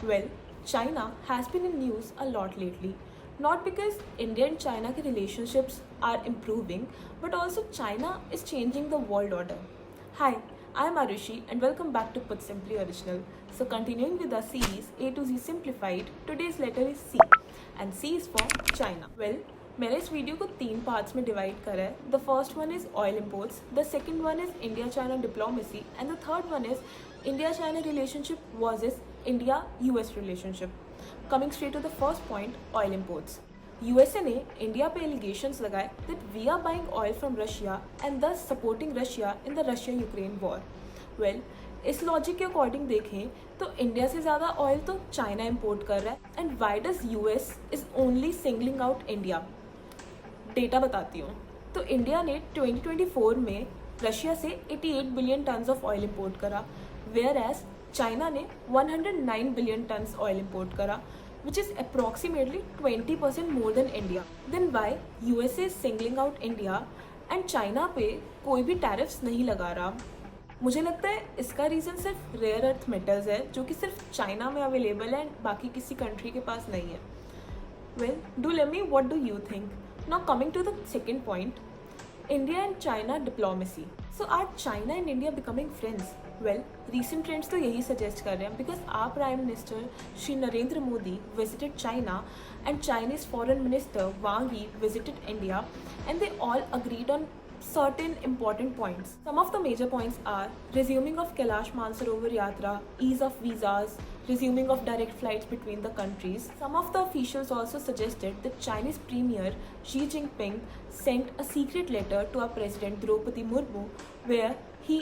Well, China has been in news a lot lately. Not because India and China के relationships are improving, but also China is changing the world order. Hi, I am Arushi and welcome back to Put Simply Original. So continuing with our series A to Z Simplified, today's letter is C and C is for China. Well, मैंने इस video को 3 parts में divide करा है. The first one is oil imports, the second one is India China diplomacy and the third one is India China relationship versus India US relationship. Coming straight to the first point, oil imports. USA ने India पे allegations लगाए that we are buying oil from Russia and thus supporting Russia in the Russia Ukraine war. Well, इस logic के according देखें तो India से ज़्यादा oil तो चाइना इंपोर्ट कर रहा है. And why does US is only singling out India? Data बताती हूँ. तो इंडिया ने 2024 में रशिया से 88 billion tons of oil import करा, वेयर एज चाइना ने 109 बिलियन टन्स ऑयल इंपोर्ट करा, which is approximately 20% more than India. Then why USA is singling out India and China पे कोई भी टैरिफ्स नहीं लगा रहा? मुझे लगता है इसका रीज़न सिर्फ रेयर अर्थ मेटल्स है जो कि सिर्फ चाइना में अवेलेबल है, बाकी किसी कंट्री के पास नहीं है. Well, do let me, what do you think? Now coming to the second point, India and China diplomacy. So are China and India becoming friends? Well, recent trends तो यही suggest कर रहे हैं because our Prime Minister Shri Narendra Modi visited China and Chinese Foreign Minister Wang Yi visited India and they all agreed on certain important points. Some of the major points are resuming of Kailash Mansarovar Yatra, ease of visas, resuming of direct flights between the countries. Some of the officials also suggested that Chinese Premier Xi Jinping sent a secret letter to our President Draupadi Murmu where he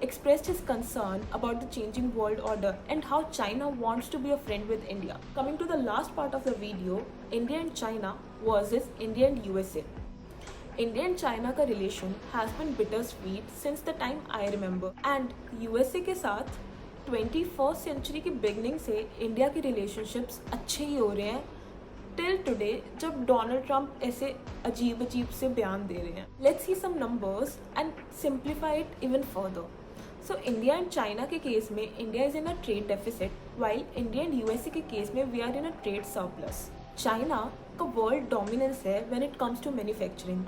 expressed his concern about the changing world order and how China wants to be a friend with India. Coming to the last part of the video, India and China versus India and USA. India and China का relation has been bittersweet since the time I remember. And USA के साथ 21st century की beginning से India के relationships अच्छे ही हो रहे हैं till today जब डोनाल्ड ट्रंप ऐसे अजीब अजीब से बयान दे रहे हैं. Let's see some numbers and simplify it even further. So India and China के केस में India is in a trade deficit while India and USA के केस में we are in a trade surplus. China का world dominance है when it comes to manufacturing.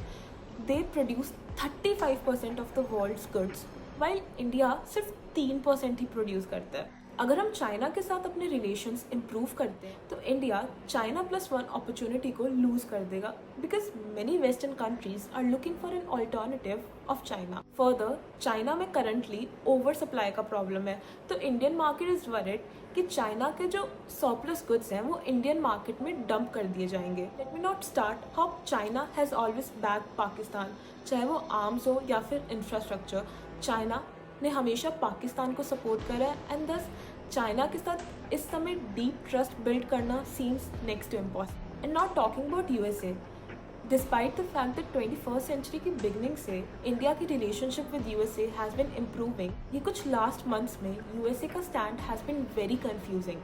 They produce 35% of the world's goods while India सिर्फ 3% ही produce करता है. अगर हम China के साथ अपने रिलेशंस इम्प्रूव करते हैं तो इंडिया चाइना +1 अपॉर्चुनिटी को लूज कर देगा because many western countries are looking for an alternative of China. Further, China में करंटली ओवर सप्लाई का प्रॉब्लम है तो इंडियन मार्केट इज वरिड कि चाइना के जो सरप्लस गुड्स हैं वो इंडियन मार्केट में डंप कर दिए जाएंगे. Let me not start how China has always back Pakistan, चाहे वो आर्म्स हो या फिर इंफ्रास्ट्रक्चर. चाइना ने हमेशा पाकिस्तान को सपोर्ट करा है एंड दस चाइना के साथ इस समय डीप ट्रस्ट बिल्ड करना seems next to impossible. And not talking about USA, despite the fact that 21st century की बिगनिंग से इंडिया की relationship with USA has been improving, ये कुछ लास्ट मंथ्स में यूएसए का stand has been very confusing.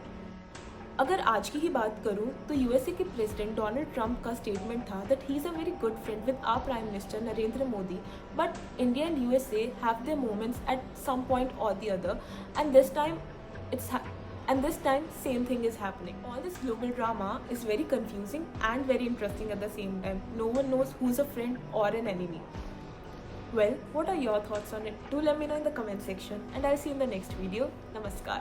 अगर आज की ही बात करूं तो यूएसए के प्रेसिडेंट डोनाल्ड ट्रंप का स्टेटमेंट था that he is a very good friend with our prime minister Narendra Modi, but India and USA have their moments at some point or the other end this time same thing is happening. All this global drama is very confusing and very interesting at the same time. No one knows who's a friend or an enemy. Well, what are your thoughts on it? Do let me know in the comment section and I'll see you in the next video. Namaskar.